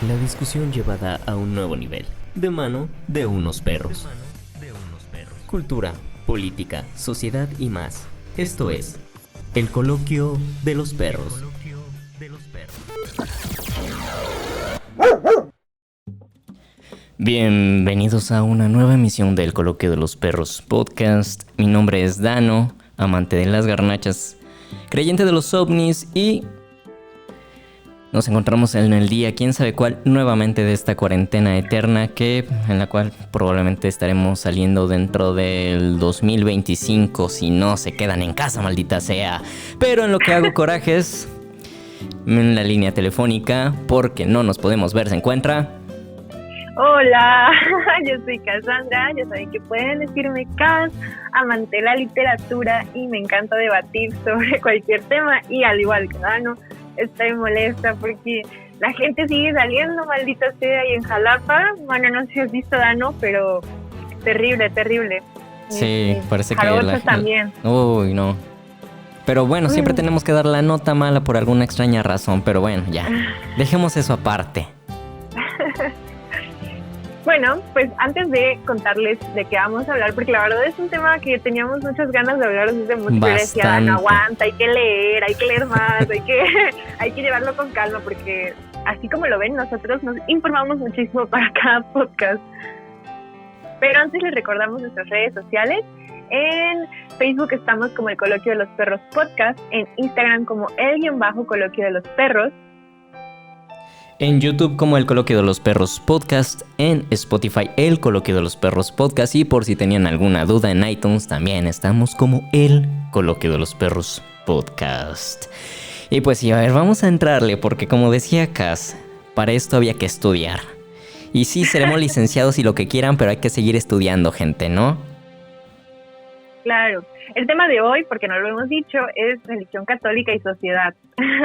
La discusión llevada a un nuevo nivel, de mano de unos perros. Cultura, política, sociedad y más. Esto es El Coloquio de los Perros. Bienvenidos a una nueva emisión del Coloquio de los Perros podcast. Mi nombre es Dano, amante de las garnachas, creyente de los ovnis y nos encontramos en el día, quién sabe cuál, nuevamente de esta cuarentena eterna en la cual probablemente estaremos saliendo dentro del 2025 si no se quedan en casa, maldita sea. Pero en lo que hago corajes, en la línea telefónica, porque no nos podemos ver, se encuentra... Hola, yo soy Cassandra, ya saben que pueden decirme Cass, amante de la literatura y me encanta debatir sobre cualquier tema y al igual que Dano, estoy molesta porque la gente sigue saliendo, maldita sea, y en Jalapa, bueno, no sé si has visto Dano, pero terrible. Sí, parece que también. Uy, no. Pero bueno, siempre tenemos que dar la nota mala por alguna extraña razón, pero bueno, ya, dejemos eso aparte. Bueno, pues antes de contarles de qué vamos a hablar, porque la verdad es un tema que teníamos muchas ganas de hablar desde mucho. Yo decía, no aguanta, hay que leer más, hay que llevarlo con calma, porque así como lo ven, nosotros nos informamos muchísimo para cada podcast. Pero antes les recordamos nuestras redes sociales. En Facebook estamos como El Coloquio de los Perros Podcast, en Instagram como el_Coloquio de los Perros. En YouTube como El Coloquio de los Perros Podcast, en Spotify El Coloquio de los Perros Podcast y por si tenían alguna duda en iTunes también estamos como El Coloquio de los Perros Podcast. Y pues sí, a ver, vamos a entrarle porque como decía Cass, para esto había que estudiar. Y sí, seremos licenciados y lo que quieran, pero hay que seguir estudiando, gente, ¿no? Claro. El tema de hoy, porque no lo hemos dicho, es religión católica y sociedad.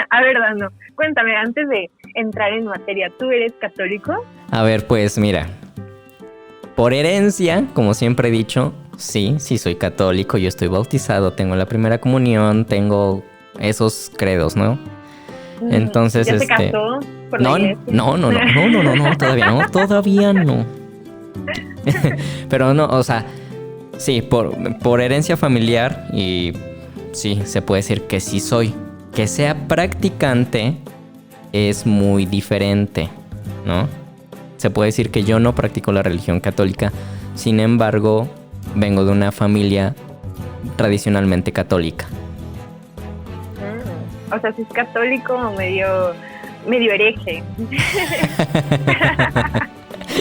A ver, Dano, cuéntame, antes de entrar en materia, ¿tú eres católico? A ver, pues mira, por herencia, como siempre he dicho, sí soy católico, yo estoy bautizado, tengo la primera comunión, tengo esos credos, ¿no? Entonces, ¿Ya se casó por no, la iglesia? No, todavía no. Pero no, o sea, sí, por herencia familiar y sí, se puede decir que sí soy. Que sea practicante es muy diferente, ¿no? Se puede decir que yo no practico la religión católica, sin embargo, vengo de una familia tradicionalmente católica. O sea, si es católico medio hereje.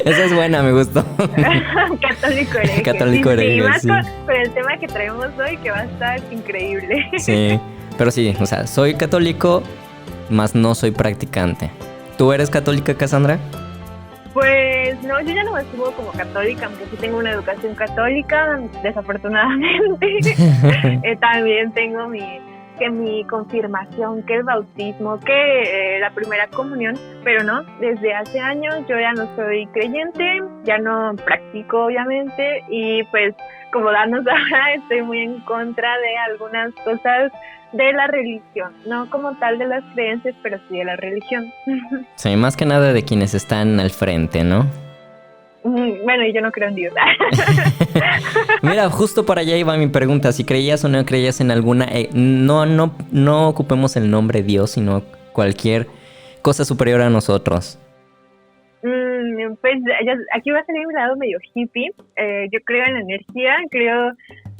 Esa es buena, me gustó. Católico hereje. Católico hereje, y más sí. Con el tema que traemos hoy, que va a estar increíble. Sí, pero sí, o sea, soy católico, más no soy practicante. ¿Tú eres católica, Cassandra? Pues no, yo ya no me asumo como católica, aunque sí tengo una educación católica, desafortunadamente. También tengo mi confirmación, que el bautismo, que la primera comunión, pero no, desde hace años yo ya no soy creyente, ya no practico obviamente y pues como danos ahora estoy muy en contra de algunas cosas de la religión, no como tal de las creencias, pero sí de la religión. Sí, más que nada de quienes están al frente, ¿no? Bueno, y yo no creo en Dios. Mira, justo para allá iba mi pregunta, si creías o no creías en alguna... No ocupemos el nombre Dios, sino cualquier cosa superior a nosotros. Pues aquí va a salir un lado medio hippie. Yo creo en la energía, creo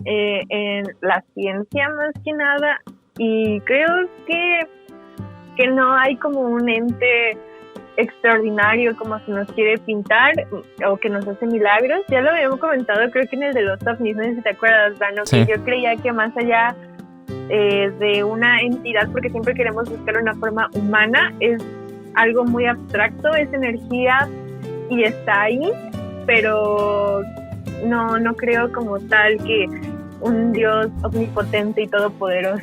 en la ciencia más que nada, y creo que no hay como un ente extraordinario como se nos quiere pintar o que nos hace milagros. Ya lo habíamos comentado, creo que en el de los ovnis, no sé si te acuerdas, Dano, sí. Que yo creía que más allá de una entidad, porque siempre queremos buscar una forma humana, es algo muy abstracto, es energía y está ahí, pero no creo como tal que un Dios omnipotente y todopoderoso.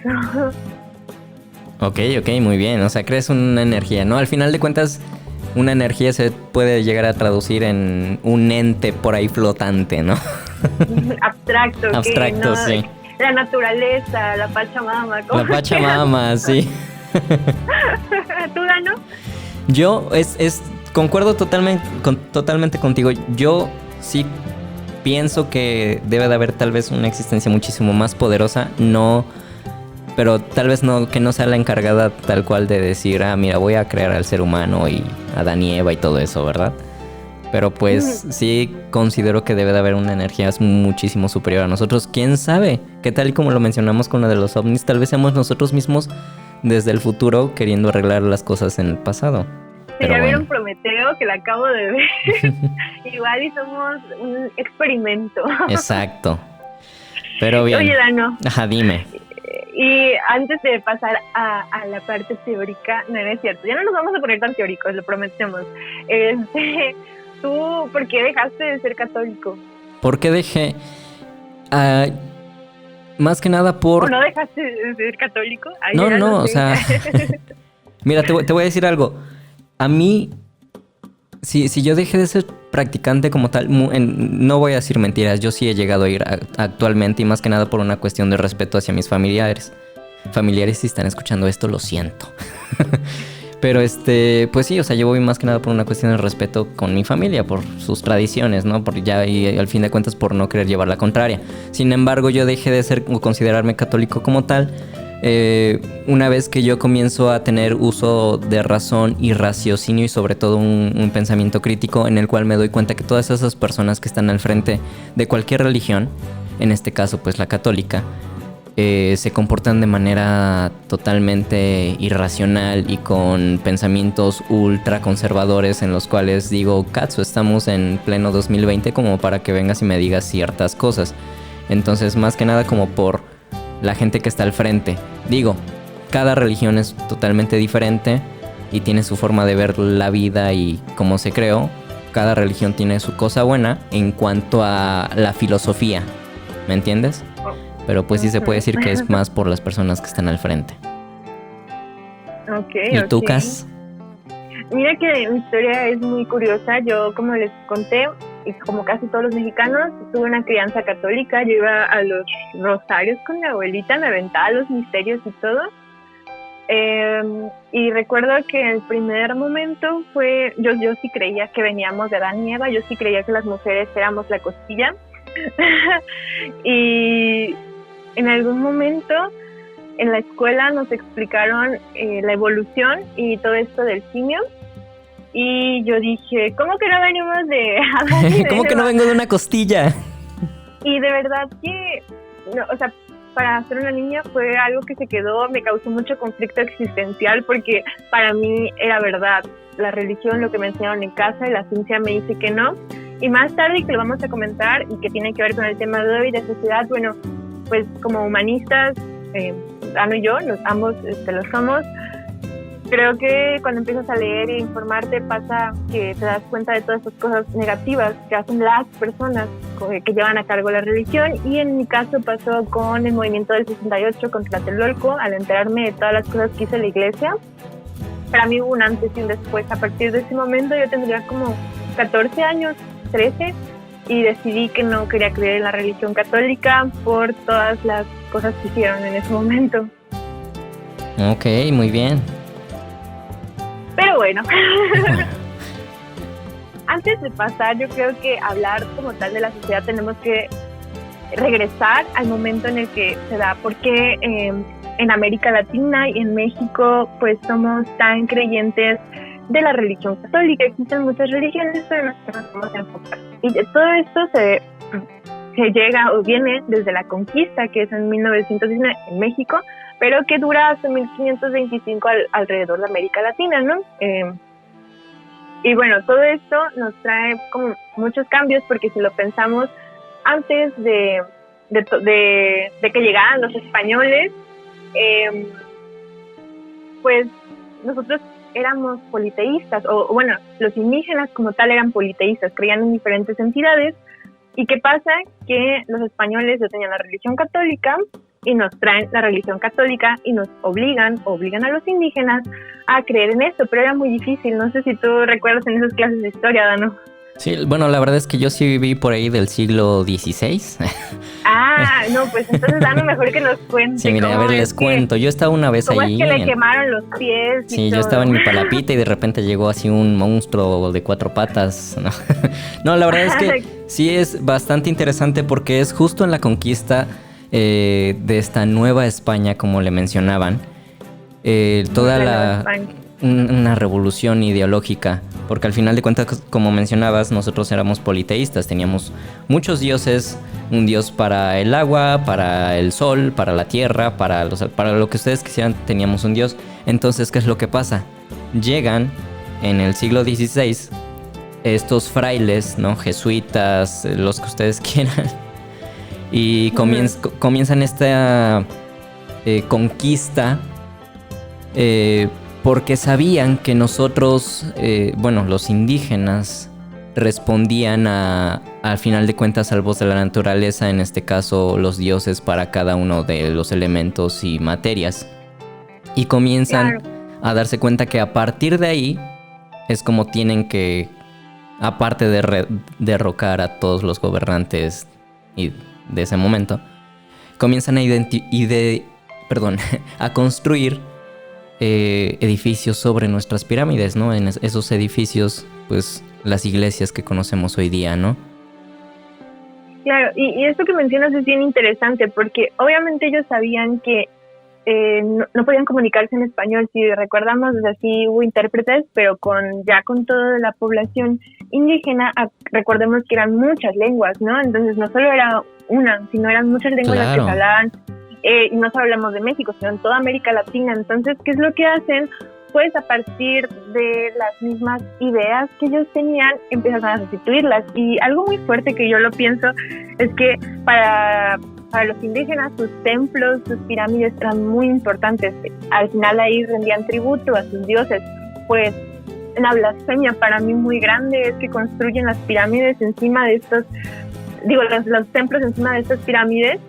Ok, muy bien, o sea, crees una energía, ¿no? Al final de cuentas, una energía se puede llegar a traducir en un ente por ahí flotante, ¿no? Abstracto, no, sí. La naturaleza, la Pachamama. La Pachamama, sí. ¿Tú, Dano? Yo es concuerdo totalmente contigo. Yo sí pienso que debe de haber tal vez una existencia muchísimo más poderosa, no, pero tal vez no, que no sea la encargada tal cual de decir, mira, voy a crear al ser humano y a Adán y Eva y todo eso, ¿verdad? Pero pues sí considero que debe de haber una energía muchísimo superior a nosotros. ¿Quién sabe? ¿Qué tal y como lo mencionamos con lo de los ovnis? Tal vez seamos nosotros mismos desde el futuro queriendo arreglar las cosas en el pasado. Sí, pero ya bueno. vieron Prometeo, que la acabo de ver. Igual y somos un experimento. Exacto. Pero bien. Oye, Dano. Ajá, dime. Y antes de pasar a la parte teórica, no es cierto, ya no nos vamos a poner tan teóricos, lo prometemos. ¿Tú por qué dejaste de ser católico? ¿Por qué dejé? Más que nada por... ¿O no dejaste de ser católico? Ay, no, o sea... Mira, te voy a decir algo. A mí, si yo dejé de ser practicante como tal, no voy a decir mentiras, yo sí he llegado a ir actualmente y más que nada por una cuestión de respeto hacia mis familiares. Familiares, si están escuchando esto, lo siento. Pero pues sí, o sea, yo voy más que nada por una cuestión de respeto con mi familia, por sus tradiciones, ¿no? Y al fin de cuentas por no querer llevar la contraria. Sin embargo, yo dejé de ser o considerarme católico como tal una vez que yo comienzo a tener uso de razón y raciocinio y sobre todo un pensamiento crítico en el cual me doy cuenta que todas esas personas que están al frente de cualquier religión, en este caso pues la católica, se comportan de manera totalmente irracional y con pensamientos ultra conservadores en los cuales digo, Katsu, estamos en pleno 2020 como para que vengas y me digas ciertas cosas. Entonces, más que nada como por la gente que está al frente. Digo, cada religión es totalmente diferente y tiene su forma de ver la vida y cómo se creó. Cada religión tiene su cosa buena en cuanto a la filosofía, ¿me entiendes? Pero pues sí se puede decir que es más por las personas que están al frente. Okay, ¿Y tú, Cas? Mira que mi historia es muy curiosa. Yo, como les conté, y como casi todos los mexicanos, tuve una crianza católica. Yo iba a los rosarios con mi abuelita, me aventaba los misterios y todo. Y recuerdo que en el primer momento fue, yo sí creía que veníamos de Adán y Eva, yo sí creía que las mujeres éramos la costilla. Y en algún momento en la escuela nos explicaron la evolución y todo esto del simio. Y yo dije, ¿cómo que no venimos de Adán y de ¿Cómo que no vengo de una costilla? Y de verdad que, no, o sea, para ser una niña fue algo que se quedó, me causó mucho conflicto existencial porque para mí era verdad. La religión, lo que me enseñaron en casa y la ciencia me dice que no. Y más tarde, que lo vamos a comentar y que tiene que ver con el tema de hoy de sociedad, bueno, pues como humanistas, Dano y yo, ambos lo somos. Creo que cuando empiezas a leer e informarte pasa que te das cuenta de todas esas cosas negativas que hacen las personas que llevan a cargo la religión, y en mi caso pasó con el movimiento del 68 contra Tlatelolco. Al enterarme de todas las cosas que hizo la iglesia, para mí hubo un antes y un después. A partir de ese momento yo tendría como 14 años, 13, y decidí que no quería creer en la religión católica por todas las cosas que hicieron en ese momento. Ok, muy bien. Pero bueno, antes de pasar, yo creo que hablar como tal de la sociedad tenemos que regresar al momento en el que se da, porque en América Latina y en México pues somos tan creyentes de la religión católica. Existen muchas religiones, pero nos vamos a enfocar. Y todo esto se llega o viene desde la conquista, que es en 1919 en México, pero que dura hasta 1525 alrededor de América Latina, ¿no? Y bueno, todo esto nos trae como muchos cambios, porque si lo pensamos, antes de que llegaran los españoles, pues nosotros éramos politeístas, o bueno, los indígenas como tal eran politeístas, creían en diferentes entidades. ¿Y qué pasa? Que los españoles ya tenían la religión católica y nos traen la religión católica y nos obligan a los indígenas a creer en esto, pero era muy difícil. No sé si tú recuerdas en esas clases de historia, Dano. Sí, bueno, la verdad es que yo sí viví por ahí del siglo XVI. Ah, no, pues entonces Dano mejor que nos cuente. Sí, mira, a ver, les cuento. Yo estaba una vez ¿Cómo es ahí. que le quemaron los pies y Sí, yo todo? estaba en mi palapita y de repente llegó así un monstruo de 4 patas. No, no, la verdad es que sí es bastante interesante porque es justo en la conquista de esta Nueva España, como le mencionaban. Toda una revolución ideológica, porque al final de cuentas, como mencionabas, nosotros éramos politeístas, teníamos muchos dioses, un dios para el agua, para el sol, para la tierra, para lo que ustedes quisieran, teníamos un dios. Entonces, ¿qué es lo que pasa? Llegan en el siglo XVI estos frailes, ¿no? Jesuitas, los que ustedes quieran, y comienzan esta conquista, porque sabían que nosotros, los indígenas, respondían al final de cuentas al voz de la naturaleza, en este caso los dioses para cada uno de los elementos y materias. Y comienzan a darse cuenta que a partir de ahí es como tienen que, aparte de derrocar a todos los gobernantes de ese momento, comienzan a construir edificios sobre nuestras pirámides, ¿no? En esos edificios, pues, las iglesias que conocemos hoy día, ¿no? Claro, y esto que mencionas es bien interesante porque obviamente ellos sabían que no podían comunicarse en español. Si recordamos, así hubo intérpretes, pero con toda la población indígena, recordemos que eran muchas lenguas, ¿no? Entonces no solo era una, sino eran muchas lenguas las que se hablaban. Y no solo hablamos de México, sino en toda América Latina. Entonces, ¿qué es lo que hacen? Pues a partir de las mismas ideas que ellos tenían, empiezan a sustituirlas. Y algo muy fuerte que yo lo pienso es que para los indígenas sus templos, sus pirámides eran muy importantes. Al final ahí rendían tributo a sus dioses. Pues una blasfemia para mí muy grande es que construyen las pirámides encima de estos, los templos encima de estas pirámides,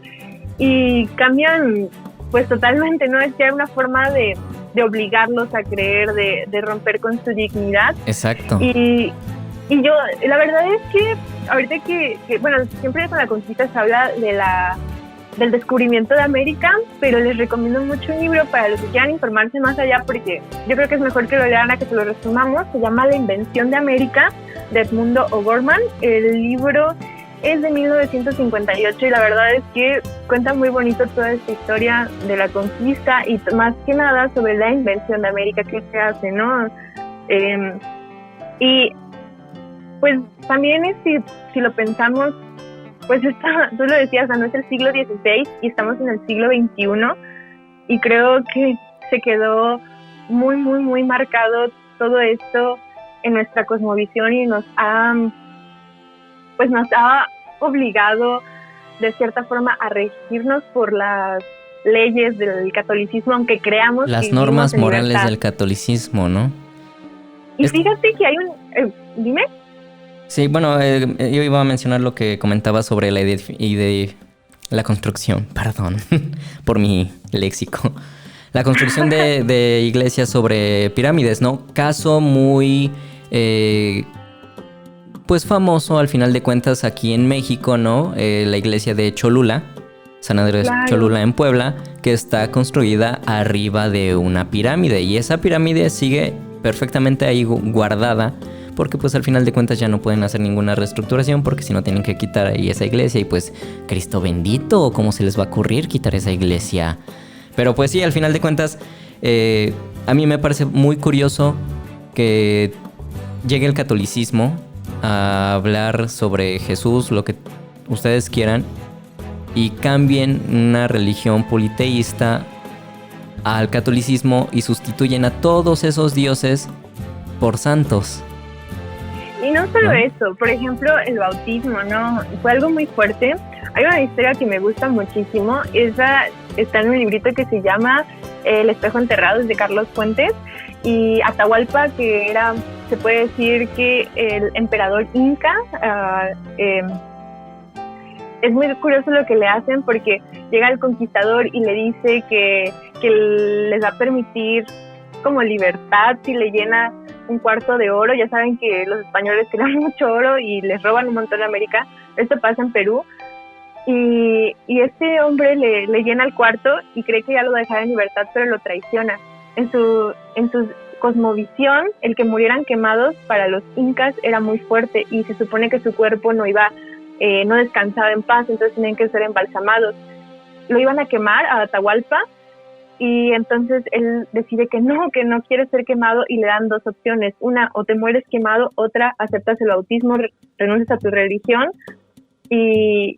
y cambian pues totalmente, ¿no? Es ya una forma de obligarlos a creer, de romper con su dignidad. Exacto. Y yo, la verdad es que ahorita que bueno, siempre con la conquista se habla del descubrimiento de América, pero les recomiendo mucho un libro para los que quieran informarse más allá, porque yo creo que es mejor que lo lean a que se lo resumamos. Se llama La Invención de América, de Edmundo O'Gorman. El libro es de 1958 y la verdad es que cuenta muy bonito toda esta historia de la conquista y más que nada sobre la invención de América, que se hace, ¿no? Y pues también si lo pensamos, pues tú lo decías, no es el siglo XVI y estamos en el siglo XXI, y creo que se quedó muy, muy, muy marcado todo esto en nuestra cosmovisión y nos ha obligado de cierta forma a regirnos por las leyes del catolicismo, aunque creamos las normas morales del catolicismo, ¿no? Y fíjate que hay un... dime. Sí, bueno, yo iba a mencionar lo que comentaba sobre la construcción, perdón por mi léxico. La construcción de iglesias sobre pirámides, ¿no? Caso muy... pues famoso al final de cuentas aquí en México, ¿no? La iglesia de Cholula, San Andrés Cholula en Puebla, que está construida arriba de una pirámide, y esa pirámide sigue perfectamente ahí guardada, porque pues al final de cuentas ya no pueden hacer ninguna reestructuración, porque si no tienen que quitar ahí esa iglesia, y pues Cristo bendito, ¿cómo se les va a ocurrir quitar esa iglesia? Pero pues sí, al final de cuentas, a mí me parece muy curioso que llegue el catolicismo a hablar sobre Jesús, lo que ustedes quieran, y cambien una religión politeísta al catolicismo y sustituyen a todos esos dioses por santos. Y no solo eso, por ejemplo, el bautismo, ¿no? Fue algo muy fuerte. Hay una historia que me gusta muchísimo, esa está en un librito que se llama El espejo enterrado, es de Carlos Fuentes, y Atahualpa, que era, se puede decir que el emperador inca, es muy curioso lo que le hacen, porque llega el conquistador y le dice que les va a permitir como libertad si le llena un cuarto de oro. Ya saben que los españoles tienen mucho oro y les roban un montón a América. Esto pasa en Perú. Y este hombre le llena el cuarto y cree que ya lo dejará en libertad, pero lo traiciona. En su cosmovisión, el que murieran quemados para los incas era muy fuerte y se supone que su cuerpo no descansaba en paz, entonces tenían que ser embalsamados. Lo iban a quemar a Atahualpa y entonces él decide que no quiere ser quemado y le dan dos opciones. Una, o te mueres quemado, otra, aceptas el bautismo, renuncias a tu religión y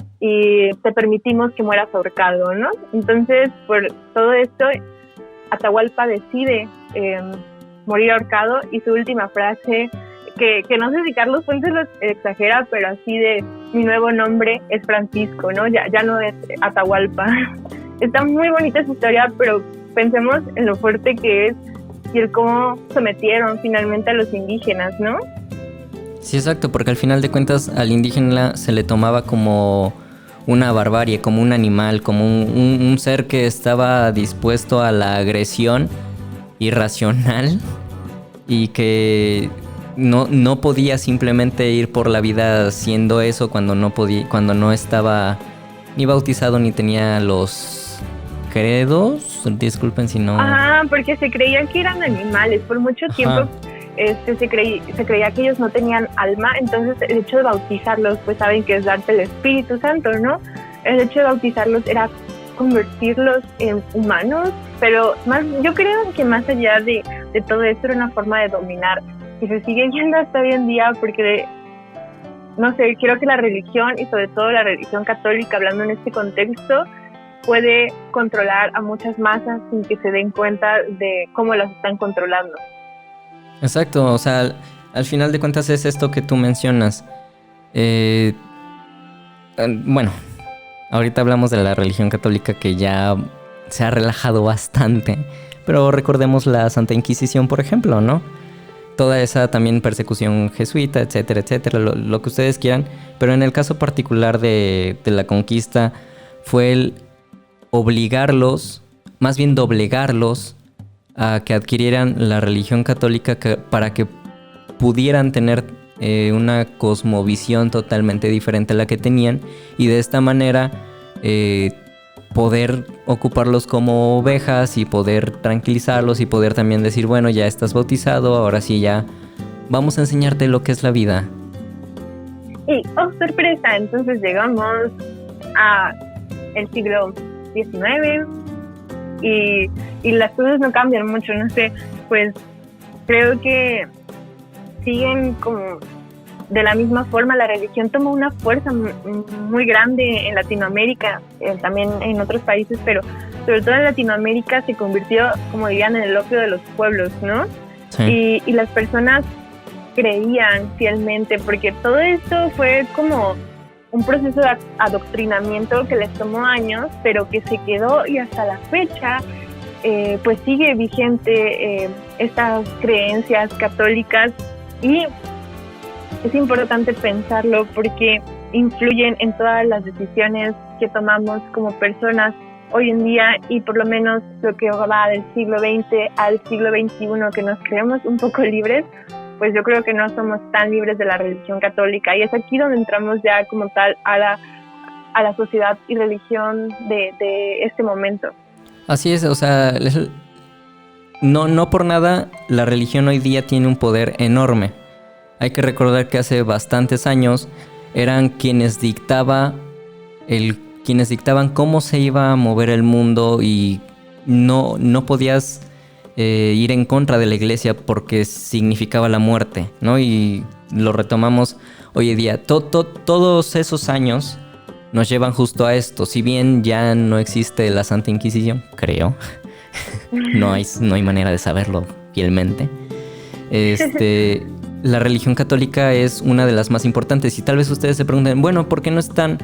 te permitimos que mueras ahorcado, ¿no? Entonces, por todo esto, Atahualpa decide morir ahorcado y su última frase, que no sé si Carlos Fuentes lo exagera, pero así de mi nuevo nombre es Francisco, ¿no? Ya no es Atahualpa. Está muy bonita esa historia, pero pensemos en lo fuerte que es y el cómo sometieron finalmente a los indígenas, ¿no? Sí, exacto, porque al final de cuentas al indígena se le tomaba como una barbarie, como un animal, como un ser que estaba dispuesto a la agresión irracional y que no podía simplemente ir por la vida haciendo eso cuando no estaba ni bautizado ni tenía los credos. Disculpen si no. Porque se creían que eran animales por mucho tiempo. Se creía que ellos no tenían alma, entonces el hecho de bautizarlos, pues saben que es darte el Espíritu Santo, ¿no? El hecho de bautizarlos era convertirlos en humanos, pero yo creo que más allá de todo esto era una forma de dominar y se sigue viendo hasta hoy en día porque, no sé, creo que la religión y sobre todo la religión católica, hablando en este contexto, puede controlar a muchas masas sin que se den cuenta de cómo las están controlando. Exacto, o sea, al final de cuentas es esto que tú mencionas. Bueno, ahorita hablamos de la religión católica que ya se ha relajado bastante, pero recordemos la Santa Inquisición, por ejemplo, ¿no? Toda esa también persecución jesuita, etcétera, etcétera, lo que ustedes quieran, pero en el caso particular de la conquista fue el obligarlos, más bien doblegarlos, a que adquirieran la religión católica para que pudieran tener una cosmovisión totalmente diferente a la que tenían y de esta manera poder ocuparlos como ovejas y poder tranquilizarlos y poder también decir, bueno, ya estás bautizado, ahora sí ya vamos a enseñarte lo que es la vida. Y, sorpresa, entonces llegamos a el siglo XIX y las cosas no cambian mucho, no sé, pues creo que siguen como de la misma forma. La religión tomó una fuerza muy grande en Latinoamérica, también en otros países, pero sobre todo en Latinoamérica se convirtió, como dirían, en el opio de los pueblos, ¿no? Sí. Y las personas creían fielmente, porque todo esto fue como un proceso de adoctrinamiento que les tomó años, pero que se quedó y hasta la fecha pues sigue vigente estas creencias católicas y es importante pensarlo porque influyen en todas las decisiones que tomamos como personas hoy en día y por lo menos lo que va del siglo XX al siglo XXI, que nos creemos un poco libres, pues yo creo que no somos tan libres de la religión católica y es aquí donde entramos ya como tal a la sociedad y religión de este momento. Así es, o sea, no por nada la religión hoy día tiene un poder enorme. Hay que recordar que hace bastantes años eran quienes dictaban cómo se iba a mover el mundo y no podías ir en contra de la iglesia porque significaba la muerte, ¿no? Y lo retomamos hoy en día. Todos esos años nos llevan justo a esto. Si bien ya no existe la Santa Inquisición, creo, no hay manera de saberlo fielmente. La religión católica es una de las más importantes y tal vez ustedes se pregunten, bueno, ¿por qué no están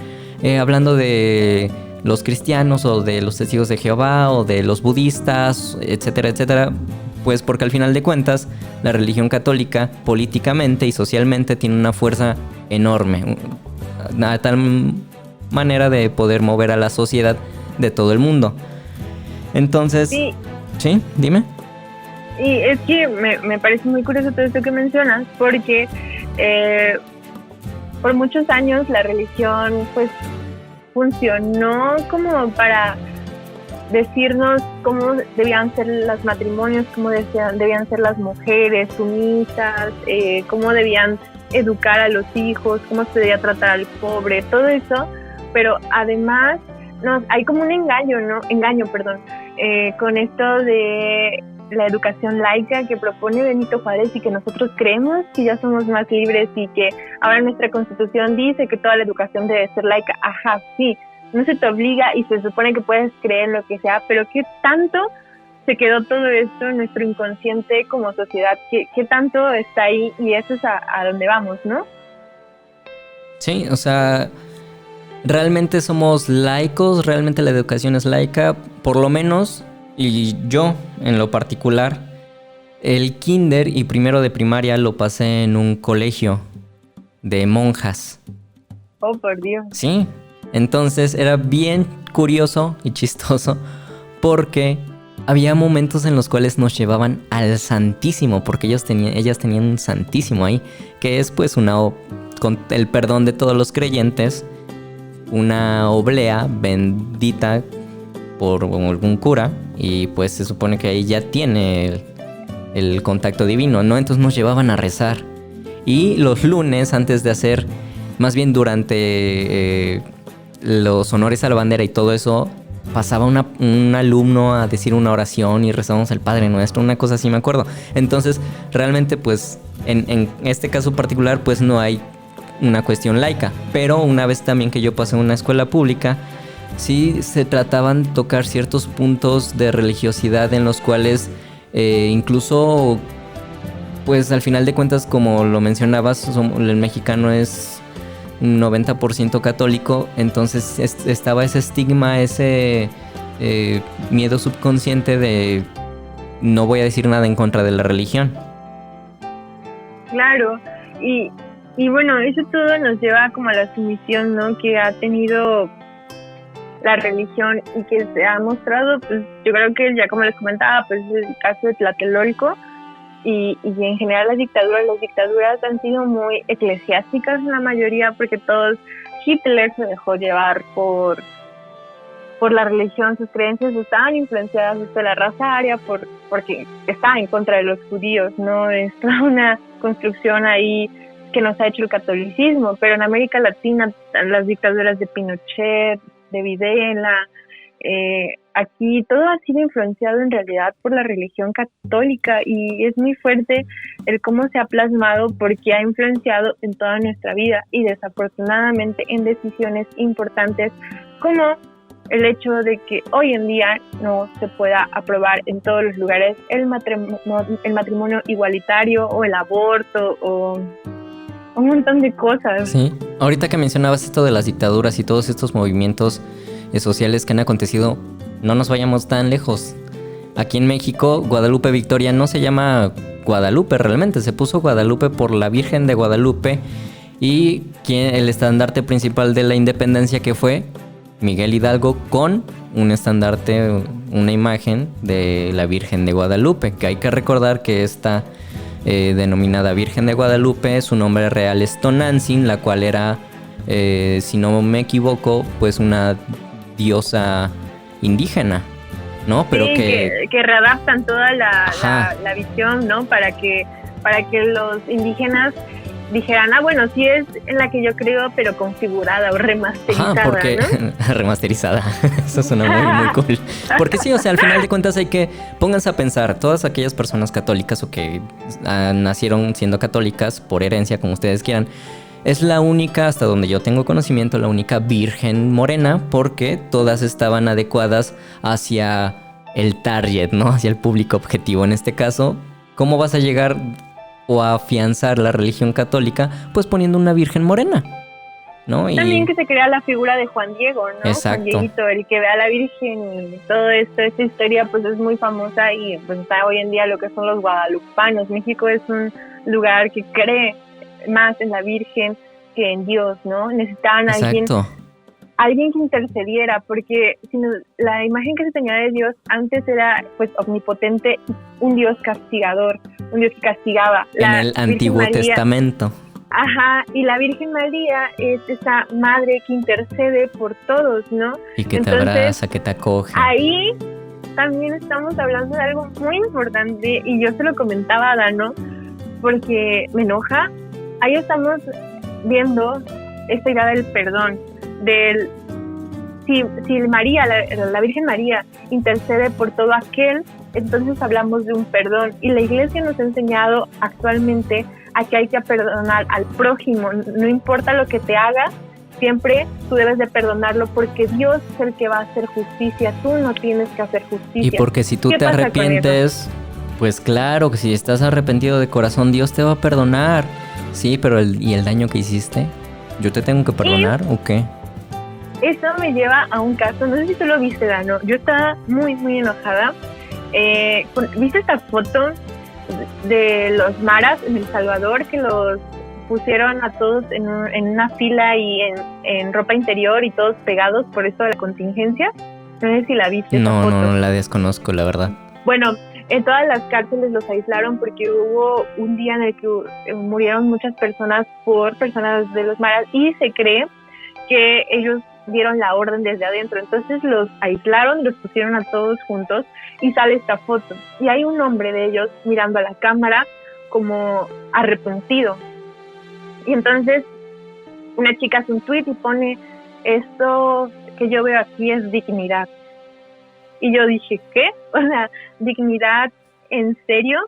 hablando de los cristianos o de los testigos de Jehová o de los budistas, etcétera, etcétera? Pues porque al final de cuentas la religión católica políticamente y socialmente tiene una fuerza enorme, a tal manera de poder mover a la sociedad de todo el mundo. Entonces, ¿sí? Dime. Y es que me parece muy curioso todo esto que mencionas, porque por muchos años la religión pues funcionó como para decirnos cómo debían ser los matrimonios, cómo debían ser las mujeres sumisas, cómo debían educar a los hijos, cómo se debía tratar al pobre, todo eso, pero además hay como un engaño, con esto de la educación laica que propone Benito Juárez y que nosotros creemos que ya somos más libres y que ahora nuestra Constitución dice que toda la educación debe ser laica. Ajá, sí, no se te obliga y se supone que puedes creer en lo que sea, pero ¿qué tanto se quedó todo esto en nuestro inconsciente como sociedad? ¿Qué tanto está ahí? Y eso es a donde vamos, ¿no? Sí, o sea, realmente somos laicos, realmente la educación es laica, por lo menos, y yo en lo particular, el kinder y primero de primaria lo pasé en un colegio de monjas. Oh, por Dios. Sí, entonces era bien curioso y chistoso porque había momentos en los cuales nos llevaban al Santísimo, porque ellas tenían un Santísimo ahí, que es pues con el perdón de todos los creyentes, una oblea bendita por algún cura, y pues se supone que ahí ya tiene el contacto divino, ¿no? Entonces nos llevaban a rezar. Y los lunes, antes de hacer, más bien durante los honores a la bandera y todo eso, pasaba un alumno a decir una oración y rezábamos el Padre Nuestro, una cosa así me acuerdo. Entonces, realmente, pues, en este caso particular, pues no hay una cuestión laica. Pero una vez también que yo pasé en una escuela pública, sí se trataban de tocar ciertos puntos de religiosidad en los cuales incluso, pues al final de cuentas, como lo mencionabas, el mexicano es 90% católico, entonces estaba ese estigma, ese miedo subconsciente de no voy a decir nada en contra de la religión. Claro, y bueno, eso todo nos lleva como a la sumisión, ¿no?, que ha tenido la religión y que se ha mostrado, pues yo creo que ya como les comentaba, pues el caso de Tlatelolco y en general las dictaduras han sido muy eclesiásticas en la mayoría, porque Hitler se dejó llevar por la religión, sus creencias estaban influenciadas de la raza aria porque estaba en contra de los judíos, ¿no? Es toda una construcción ahí que nos ha hecho el catolicismo, pero en América Latina las dictaduras de Pinochet, de Videla, aquí todo ha sido influenciado en realidad por la religión católica, y es muy fuerte el cómo se ha plasmado, porque ha influenciado en toda nuestra vida y desafortunadamente en decisiones importantes, como el hecho de que hoy en día no se pueda aprobar en todos los lugares el matrimonio igualitario o el aborto o un montón de cosas. Sí, ahorita que mencionabas esto de las dictaduras y todos estos movimientos sociales que han acontecido, no nos vayamos tan lejos. Aquí en México, Guadalupe Victoria no se llama Guadalupe realmente, se puso Guadalupe por la Virgen de Guadalupe, y el estandarte principal de la independencia, que fue Miguel Hidalgo, con un estandarte, una imagen de la Virgen de Guadalupe, que hay que recordar que esta denominada Virgen de Guadalupe, su nombre real es Tonantzin, la cual era, si no me equivoco, pues una diosa indígena, ¿no? Pero sí, que readaptan toda la visión, ¿no? Para que los indígenas dijeran, bueno, sí es en la que yo creo, pero configurada o remasterizada, porque, ¿no? Remasterizada, eso suena muy cool. Porque sí, o sea, al final de cuentas pónganse a pensar, todas aquellas personas católicas o que nacieron siendo católicas por herencia, como ustedes quieran, es la única, hasta donde yo tengo conocimiento, la única virgen morena, porque todas estaban adecuadas hacia el target, ¿no? Hacia el público objetivo. En este caso, ¿cómo vas a llegar o a afianzar la religión católica? Pues poniendo una virgen morena, ¿no? También que se crea la figura de Juan Diego, ¿no? Exacto. Juan Dieguito, el que ve a la Virgen y todo esto, esta historia pues es muy famosa, y pues está hoy en día lo que son los guadalupanos. México es un lugar que cree más en la Virgen que en Dios, ¿no? Necesitaban a alguien que intercediera, porque la imagen que se tenía de Dios antes era pues omnipotente, un Dios castigador, un Dios que castigaba. En el Antiguo Testamento. Ajá, y la Virgen María es esa madre que intercede por todos, ¿no? Y que te abraza, que te acoge. Ahí también estamos hablando de algo muy importante, y yo se lo comentaba a Dano, porque me enoja. Ahí estamos viendo esta idea del perdón, si María, la Virgen María, intercede por todo aquel, entonces hablamos de un perdón. Y la Iglesia nos ha enseñado actualmente a que hay que perdonar al prójimo, no importa lo que te haga, siempre tú debes de perdonarlo, porque Dios es el que va a hacer justicia, tú no tienes que hacer justicia. Y porque si tú te arrepientes, pues claro, que si estás arrepentido de corazón, Dios te va a perdonar. Sí, pero ¿y el daño que hiciste? ¿Yo te tengo que perdonar o qué? Eso me lleva a un caso, no sé si tú lo viste, Dano, yo estaba muy, muy enojada. ¿Viste esta foto de los maras en El Salvador, que los pusieron a todos en una fila y en ropa interior y todos pegados por esto de la contingencia? No sé si la viste. No, no la desconozco, la verdad. Bueno, en todas las cárceles los aislaron porque hubo un día en el que murieron muchas personas por personas de los maras, y se cree que ellos dieron la orden desde adentro. Entonces los aislaron, los pusieron a todos juntos, y sale esta foto. Y hay un hombre de ellos mirando a la cámara como arrepentido. Y entonces una chica hace un tweet y pone: esto que yo veo aquí es dignidad. Y yo dije, ¿qué? O sea, ¿dignidad en serio?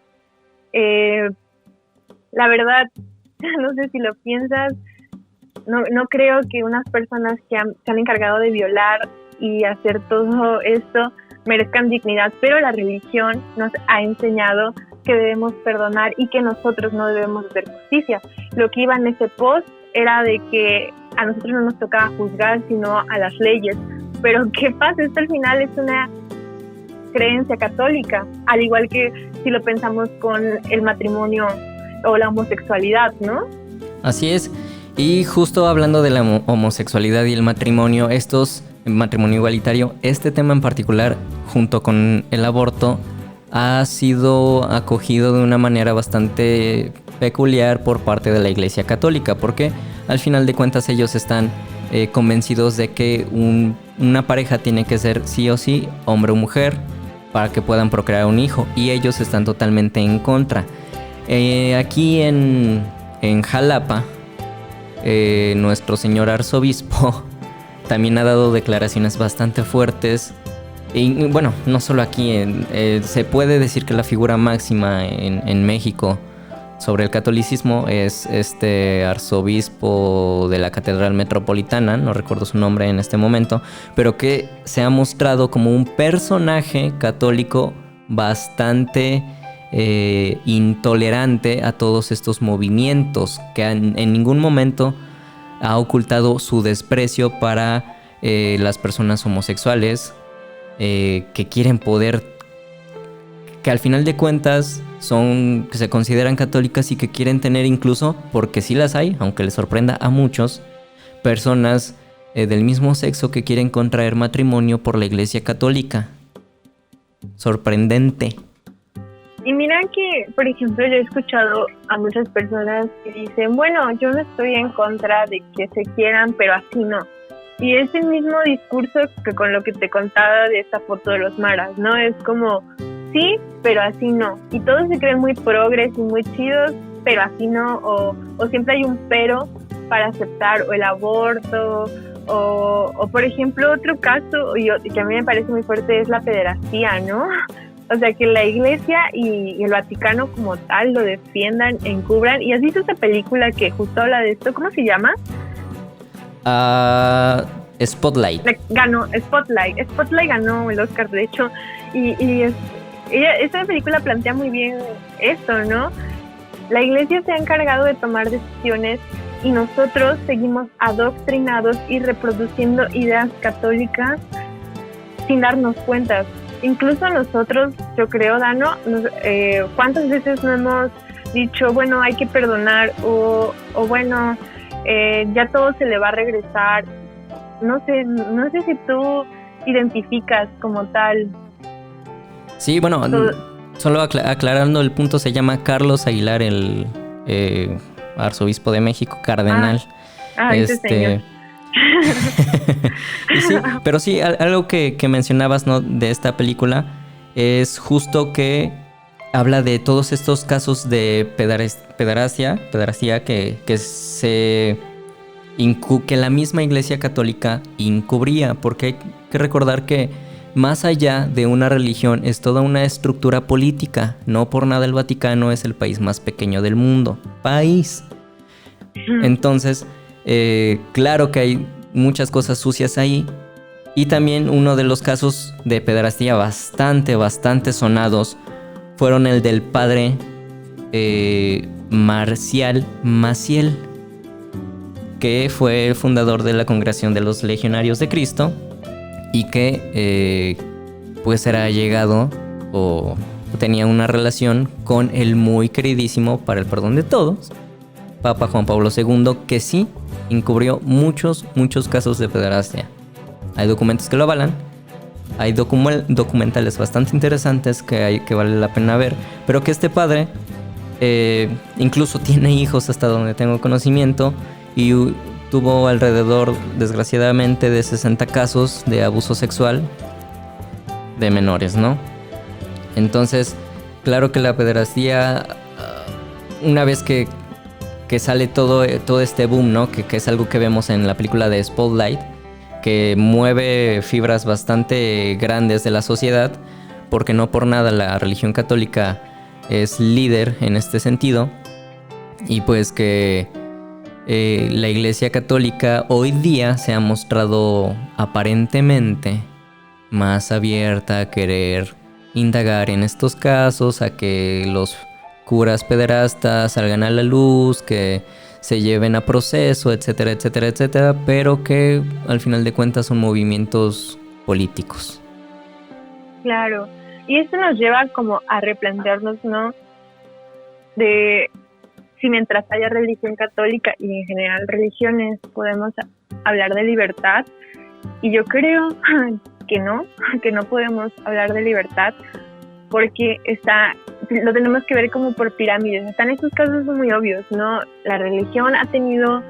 La verdad, no sé si lo piensas, no creo que unas personas que se han encargado de violar y hacer todo esto merezcan dignidad, pero la religión nos ha enseñado que debemos perdonar y que nosotros no debemos hacer justicia. Lo que iba en ese post era de que a nosotros no nos tocaba juzgar, sino a las leyes. Pero ¿qué pasa? Esto al final es una creencia católica, al igual que si lo pensamos con el matrimonio o la homosexualidad, ¿no? Así es. Y justo hablando de la homosexualidad y el matrimonio, matrimonio igualitario, este tema en particular, junto con el aborto, ha sido acogido de una manera bastante peculiar por parte de la Iglesia Católica, porque al final de cuentas ellos están convencidos de que una pareja tiene que ser sí o sí hombre o mujer para que puedan procrear un hijo, y ellos están totalmente en contra. Aquí en Jalapa, nuestro señor arzobispo también ha dado declaraciones bastante fuertes. Y bueno, no solo aquí, se puede decir que la figura máxima en México sobre el catolicismo es este arzobispo de la Catedral Metropolitana, no recuerdo su nombre en este momento, pero que se ha mostrado como un personaje católico bastante intolerante a todos estos movimientos, que en ningún momento ha ocultado su desprecio para las personas homosexuales, que quieren poder, que al final de cuentas que se consideran católicas y que quieren tener incluso, porque sí las hay, aunque les sorprenda a muchos, personas del mismo sexo que quieren contraer matrimonio por la Iglesia Católica. Sorprendente. Y mira que, por ejemplo, yo he escuchado a muchas personas que dicen, bueno, yo no estoy en contra de que se quieran, pero así no. Y es el mismo discurso que con lo que te contaba de esta foto de los maras, ¿no? Es como, sí, pero así no. Y todos se creen muy progres y muy chidos, pero así no. O siempre hay un pero para aceptar o el aborto, o por ejemplo, otro caso que a mí me parece muy fuerte es la pederastía, ¿no? O sea, que la Iglesia y el Vaticano como tal lo defiendan, encubran. ¿Y has visto esta película que justo habla de esto? ¿Cómo se llama? Spotlight. Ganó Spotlight. Spotlight ganó el Oscar, de hecho. Esta película plantea muy bien esto, ¿no? La Iglesia se ha encargado de tomar decisiones y nosotros seguimos adoctrinados y reproduciendo ideas católicas sin darnos cuenta. Incluso nosotros, yo creo, Dano, ¿cuántas veces no hemos dicho, bueno, hay que perdonar o bueno, ya todo se le va a regresar? no sé si tú identificas como tal. Sí, bueno, solo aclarando el punto, se llama Carlos Aguilar, el arzobispo de México, cardenal. Ese señor. Sí, pero sí, algo que mencionabas, ¿no?, de esta película es justo que habla de todos estos casos de pederastia que la misma Iglesia Católica encubría, porque hay que recordar que más allá de una religión es toda una estructura política. No por nada el Vaticano es el país más pequeño del mundo. Entonces, claro que hay muchas cosas sucias ahí. Y también uno de los casos de pederastía bastante sonados fueron el del padre Marcial Maciel, que fue el fundador de la Congregación de los Legionarios de Cristo y que pues era allegado o tenía una relación con el muy queridísimo, para el perdón de todos, Papa Juan Pablo II, que sí encubrió muchos casos de pederastia. Hay documentos que lo avalan, hay documentales bastante interesantes que vale la pena ver, pero que este padre incluso tiene hijos, hasta donde tengo conocimiento, y tuvo alrededor, desgraciadamente, de 60 casos de abuso sexual de menores, ¿no? Entonces, claro que la pederastía, una vez que sale todo este boom, ¿no?, que es algo que vemos en la película de Spotlight, que mueve fibras bastante grandes de la sociedad, porque no por nada la religión católica es líder en este sentido, y pues que la Iglesia Católica hoy día se ha mostrado aparentemente más abierta a querer indagar en estos casos, a que los curas pederastas salgan a la luz, que se lleven a proceso, etcétera, etcétera, etcétera, pero que al final de cuentas son movimientos políticos. Claro, y esto nos lleva como a replantearnos, ¿no?, de si mientras haya religión católica y en general religiones podemos hablar de libertad, y yo creo que no podemos hablar de libertad, porque lo tenemos que ver como por pirámides. Están estos casos muy obvios, ¿no? La religión ha tenido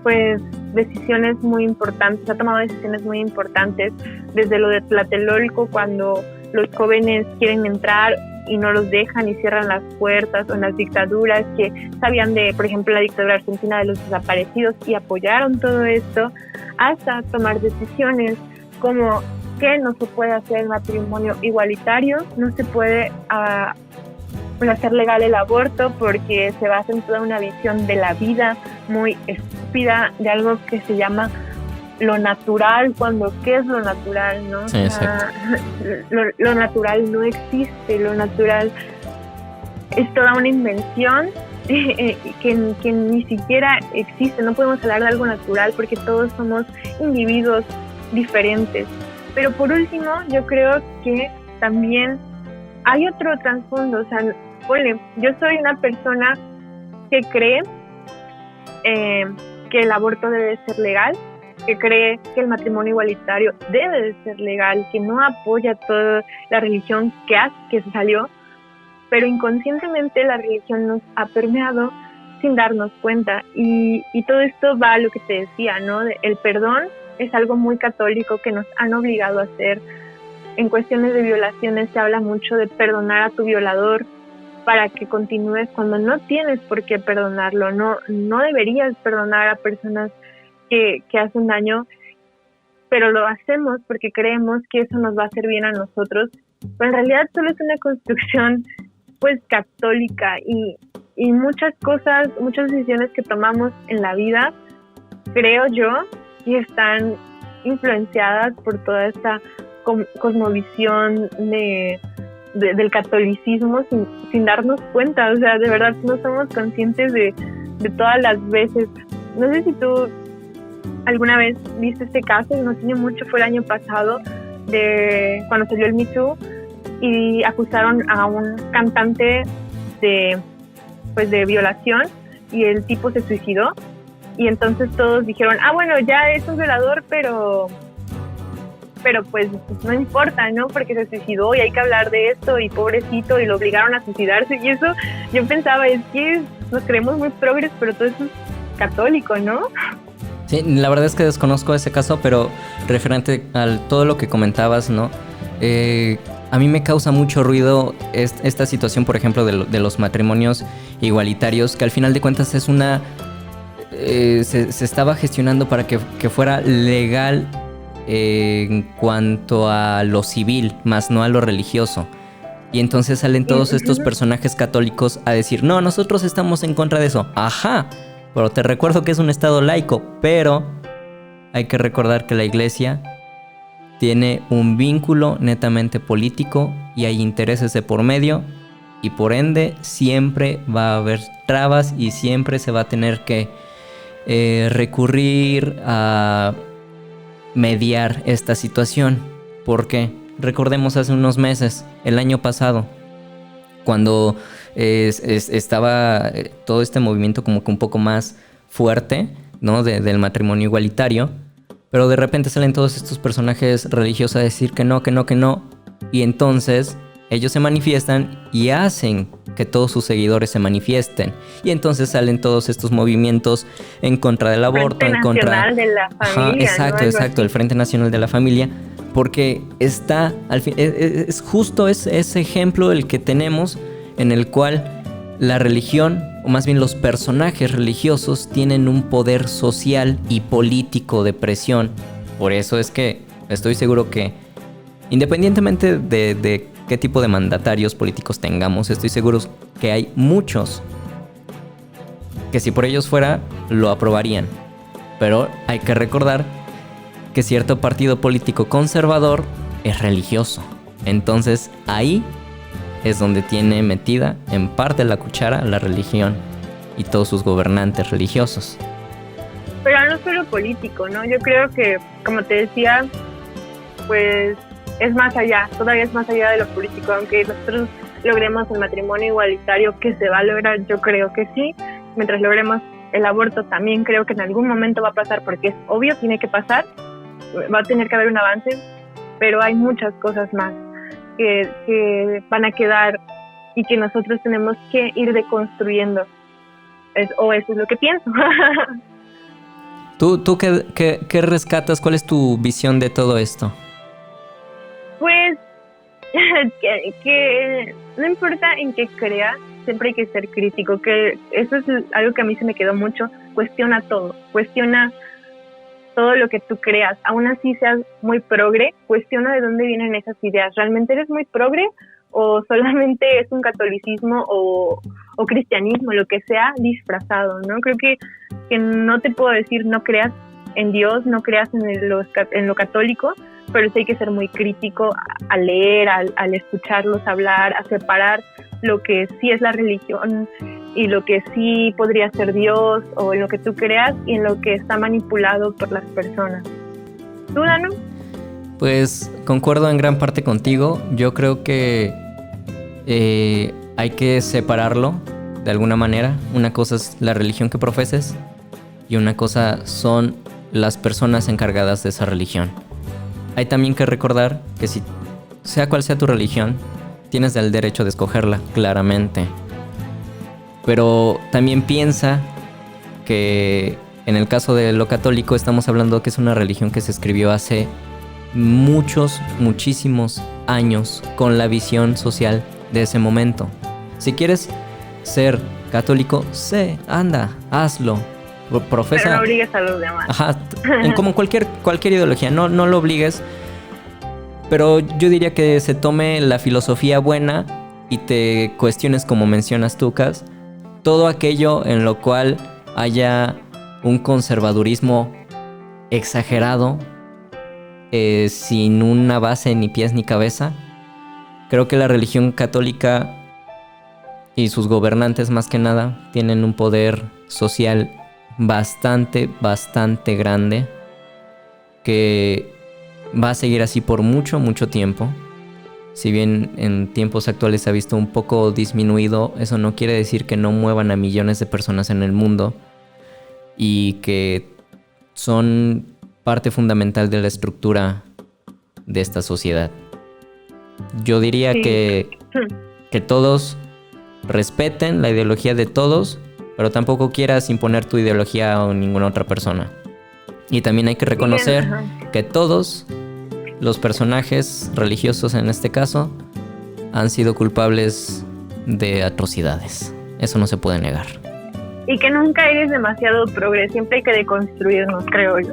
pues decisiones muy importantes, ha tomado decisiones muy importantes, desde lo de Tlatelolco, cuando los jóvenes quieren entrar y no los dejan y cierran las puertas, o en las dictaduras que sabían de, por ejemplo, la dictadura argentina de los desaparecidos y apoyaron todo esto, hasta tomar decisiones como que no se puede hacer matrimonio igualitario, no se puede hacer legal el aborto porque se basa en toda una visión de la vida muy estúpida, de algo que se llama lo natural, cuando ¿qué es lo natural, no? Sí, exacto. Lo natural no existe, lo natural es toda una invención que ni siquiera existe. No podemos hablar de algo natural porque todos somos individuos diferentes. Pero por último, yo creo que también hay otro trasfondo. O sea, yo soy una persona que cree que el aborto debe ser legal, que cree que el matrimonio igualitario debe de ser legal, que no apoya toda la religión que se salió, pero inconscientemente la religión nos ha permeado sin darnos cuenta. Y todo esto va a lo que te decía, ¿no? El perdón es algo muy católico que nos han obligado a hacer. En cuestiones de violaciones se habla mucho de perdonar a tu violador para que continúes, cuando no tienes por qué perdonarlo. No deberías perdonar a personas que hacen daño, pero lo hacemos porque creemos que eso nos va a hacer bien a nosotros, pero en realidad solo es una construcción pues católica, y muchas cosas, muchas decisiones que tomamos en la vida, creo yo, y están influenciadas por toda esta cosmovisión del catolicismo sin darnos cuenta. O sea, de verdad no somos conscientes de todas las veces. No sé si tú alguna vez viste este caso, no tiene mucho, fue el año pasado, de cuando salió el Me Too y acusaron a un cantante de violación, y el tipo se suicidó. y entonces todos dijeron, bueno, ya es un violador, pero pues no importa, ¿no? Porque se suicidó y hay que hablar de esto y pobrecito y lo obligaron a suicidarse y eso yo pensaba, es que nos creemos muy progres, pero todo eso es católico, ¿no? Sí, la verdad es que desconozco ese caso, pero referente a todo lo que comentabas, ¿no? A mí me causa mucho ruido esta situación, por ejemplo, de los matrimonios igualitarios, que al final de cuentas es una... se estaba gestionando para que fuera legal en cuanto a lo civil, más no a lo religioso. Y entonces salen todos estos personajes católicos a decir, no, nosotros estamos en contra de eso. Ajá, pero te recuerdo que es un estado laico, pero hay que recordar que la iglesia tiene un vínculo netamente político y hay intereses de por medio y por ende siempre va a haber trabas y siempre se va a tener que recurrir a mediar esta situación. Porque recordemos hace unos meses, el año pasado, cuando estaba todo este movimiento como que un poco más fuerte, ¿no? Del matrimonio igualitario, pero de repente salen todos estos personajes religiosos a decir que no, que no, que no, y entonces ellos se manifiestan y hacen que todos sus seguidores se manifiesten. Y entonces salen todos estos movimientos en contra del aborto, en contra... Frente Nacional de la Familia. Exacto, ¿no? exacto, el Frente Nacional de la Familia, porque está, al fin, es justo ese ejemplo el que tenemos en el cual la religión, o más bien los personajes religiosos, tienen un poder social y político de presión. Por eso es que estoy seguro que, independientemente de qué tipo de mandatarios políticos tengamos, estoy seguro que hay muchos que si por ellos fuera, lo aprobarían. Pero hay que recordar que cierto partido político conservador es religioso. Entonces ahí es donde tiene metida en parte la cuchara la religión y todos sus gobernantes religiosos. Pero no solo político, ¿no? Yo creo que, como te decía, pues es más allá, todavía es más allá de lo político, aunque nosotros logremos el matrimonio igualitario, que se va a lograr, yo creo que sí. Mientras logremos el aborto, también creo que en algún momento va a pasar, porque es obvio, tiene que pasar, va a tener que haber un avance, pero hay muchas cosas más que van a quedar y que nosotros tenemos que ir deconstruyendo. Eso es lo que pienso. ¿Tú qué rescatas? ¿Cuál es tu visión de todo esto? Pues que no importa en qué creas, siempre hay que ser crítico, que eso es algo que a mí se me quedó mucho. Cuestiona todo lo que tú creas, aún así seas muy progre, cuestiona de dónde vienen esas ideas. ¿Realmente eres muy progre o solamente es un catolicismo o cristianismo, lo que sea disfrazado, ¿no? Creo que no te puedo decir no creas en Dios, no creas en lo católico, pero sí hay que ser muy crítico al leer, al escucharlos hablar, a separar lo que sí es la religión y lo que sí podría ser Dios, o en lo que tú creas y en lo que está manipulado por las personas. ¿Tú, Dano? Pues concuerdo en gran parte contigo. Yo creo que hay que separarlo de alguna manera. Una cosa es la religión que profeses y una cosa son las personas encargadas de esa religión. Hay también que recordar que si sea cual sea tu religión, tienes el derecho de escogerla, claramente. Pero también piensa que en el caso de lo católico estamos hablando que es una religión que se escribió hace muchísimos años con la visión social de ese momento. Si quieres ser católico, anda, hazlo. Profesa. Pero no obligues a los demás. Ajá, como cualquier ideología, no lo obligues. Pero yo diría que se tome la filosofía buena y te cuestiones, como mencionas tú, Cas, todo aquello en lo cual haya un conservadurismo exagerado, sin una base ni pies ni cabeza. Creo que la religión católica y sus gobernantes, más que nada, tienen un poder social bastante grande, que va a seguir así por mucho tiempo. Si bien en tiempos actuales se ha visto un poco disminuido, eso no quiere decir que no muevan a millones de personas en el mundo. y que son parte fundamental de la estructura de esta sociedad. Yo diría que todos respeten la ideología de todos, pero tampoco quieras imponer tu ideología a ninguna otra persona. Y también hay que reconocer que todos los personajes religiosos, en este caso, han sido culpables de atrocidades. Eso no se puede negar. Y que nunca eres demasiado progreso, siempre hay que deconstruirnos, creo yo.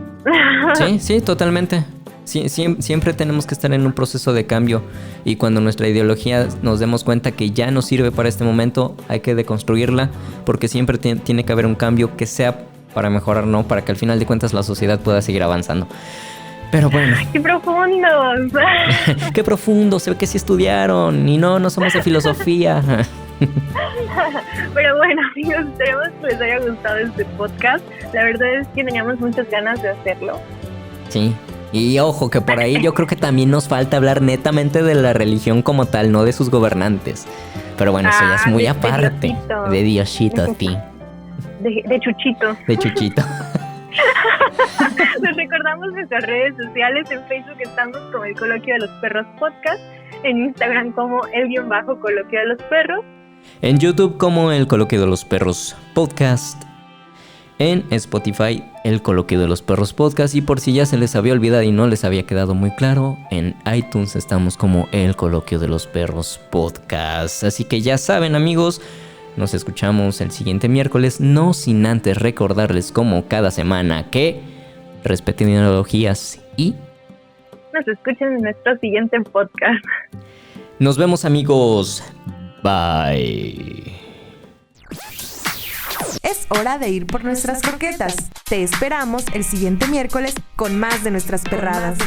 Sí, totalmente. Sí, siempre tenemos que estar en un proceso de cambio, y cuando nuestra ideología nos demos cuenta que ya no sirve para este momento, hay que deconstruirla, porque siempre tiene que haber un cambio que sea para mejorar, ¿no? Para que al final de cuentas la sociedad pueda seguir avanzando. Pero bueno. ¡Qué profundos! ¡Qué profundo! Se ve que sí estudiaron y no somos de filosofía. Pero bueno, amigos, esperemos que les haya gustado este podcast. La verdad es que teníamos muchas ganas de hacerlo. Sí. Y ojo, que por ahí yo creo que también nos falta hablar netamente de la religión como tal, no de sus gobernantes. Pero bueno, eso ya es muy aparte. De Diosito, sí. De Chuchito. De Chuchito. Les recordamos nuestras redes sociales. En Facebook estamos como el Coloquio de los Perros Podcast. En Instagram como _Coloquio de los Perros. En YouTube como el Coloquio de los Perros Podcast. En Spotify, el Coloquio de los Perros Podcast. Y por si ya se les había olvidado y no les había quedado muy claro, en iTunes estamos como el Coloquio de los Perros Podcast. Así que ya saben, amigos, nos escuchamos el siguiente miércoles, no sin antes recordarles como cada semana que respeten ideologías y nos escuchen en nuestro siguiente podcast. Nos vemos, amigos. Bye. Es hora de ir por nuestras croquetas. Te esperamos el siguiente miércoles con más de nuestras perradas.